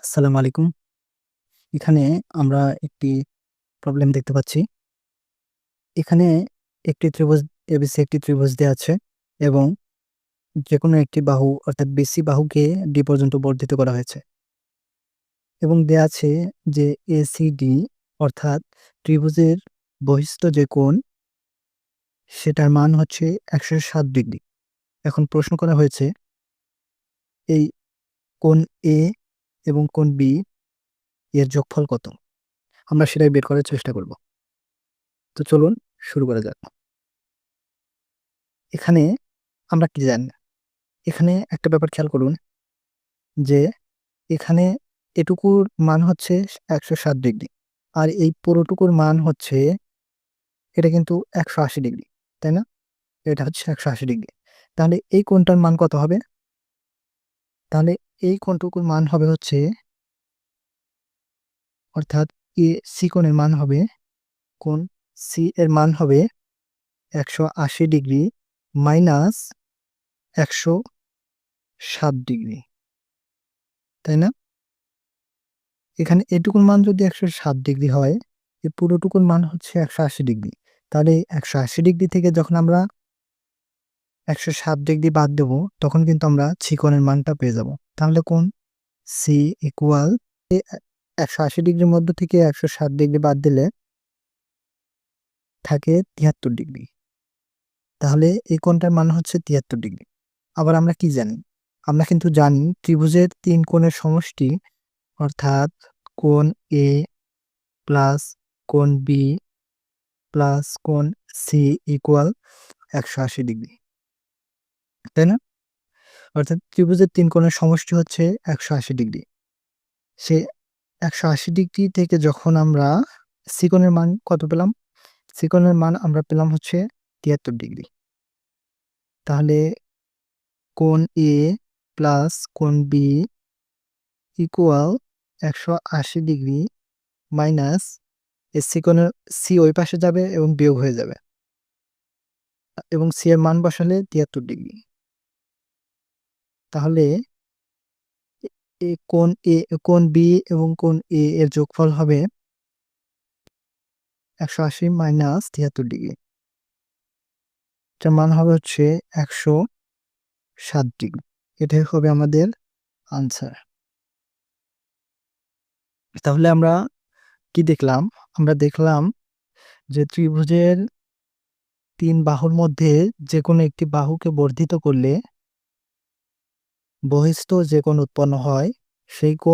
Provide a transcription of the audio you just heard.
আসসালামু আলাইকুম। এখানে আমরা একটি প্রবলেম দেখতে পাচ্ছি। এখানে একটি ত্রিভুজ এবিসি একটি ত্রিভুজ দেয়া আছে এবং যেকোনো একটি বাহু অর্থাৎ বিসি বাহুকে ডি পর্যন্ত বর্ধিত করা হয়েছে এবং দেয়া আছে যে এসিডি অর্থাৎ ত্রিভুজের বহিঃস্থ যে কোণ সেটার মান হচ্ছে 107 ডিগ্রি। এখন প্রশ্ন করা হয়েছে এই কোণ এ এবং কোণ বি এর যোগফল কত? আমরা সেটাই বের করার চেষ্টা করব। তো চলুন শুরু করা যাক। এখানে আমরা কি জানি? এখানে একটা ব্যাপার খেয়াল করুন যে এখানে এটুকুর মান হচ্ছে 107 ডিগ্রি। আর এই পুরোটুকুর মান হচ্ছে এটা কিন্তু 180 ডিগ্রি। তাই না? এটা হচ্ছে 180 ডিগ্রি। তাহলে এই কোণটার মান কত হবে? তাহলে এই কোণটুকুর মান হবে হচ্ছে অর্থাৎ সি কোণের মান হবে কোণ সি এর মান হবে 180 ডিগ্রি মাইনাস 107 ডিগ্রি। তাই না? এখানে এটুকুর মান যদি 107 ডিগ্রি হয়, এই পুরোটুকুর মান হচ্ছে 180 ডিগ্রি। তাহলে 180 ডিগ্রি থেকে যখন আমরা 107 ডিগ্রি বাদ দেব, তখন কিন্তু আমরা চিকনের মানটা পেয়ে যাব। তাহলে কোণ সি ইকুয়াল 180 ডিগ্রির মধ্য থেকে 107 ডিগ্রি বাদ দিলে থাকে 73 ডিগ্রি। তাহলে এই কোণটার মান হচ্ছে 73 ডিগ্রি। আবার আমরা কি জানি? আমরা কিন্তু জানি ত্রিভুজের 3 কোণের সমষ্টি অর্থাৎ কোণ এ প্লাস কোণ বি প্লাস কোণ সি ইকুয়াল 180 ডিগ্রি। তাই না? অর্থাৎ ত্রিভুজের 3 কোণের সমষ্টি হচ্ছে 180 ডিগ্রি। সে 180 ডিগ্রি থেকে যখন আমরা সি কোণের মান কত পেলাম? সি কোণের মান আমরা পেলাম হচ্ছে 73 ডিগ্রি। তাহলে কোণ এ প্লাস কোণ বি ইকুয়াল 180 ডিগ্রি মাইনাস সি কোণের সি ওই পাশে যাবে এবং বিয়োগ হয়ে যাবে এবং সি এর মান বসালে 73 ডিগ্রি। তাহলে কোণ বি এবং কোণ এ এর যোগফল হবে 180 মাইনাস 73 ডিগ্রি। যার মান হবে হচ্ছে 107 ডিগ্রি। এটাই হবে আমাদের আনসার। তাহলে আমরা কি দেখলাম? আমরা দেখলাম যে ত্রিভুজের 3 বাহুর মধ্যে যে কোনো একটি বাহুকে বর্ধিত করলে বহিঃস্থ যে কোণ উৎপন্ন হয় সেই কোণ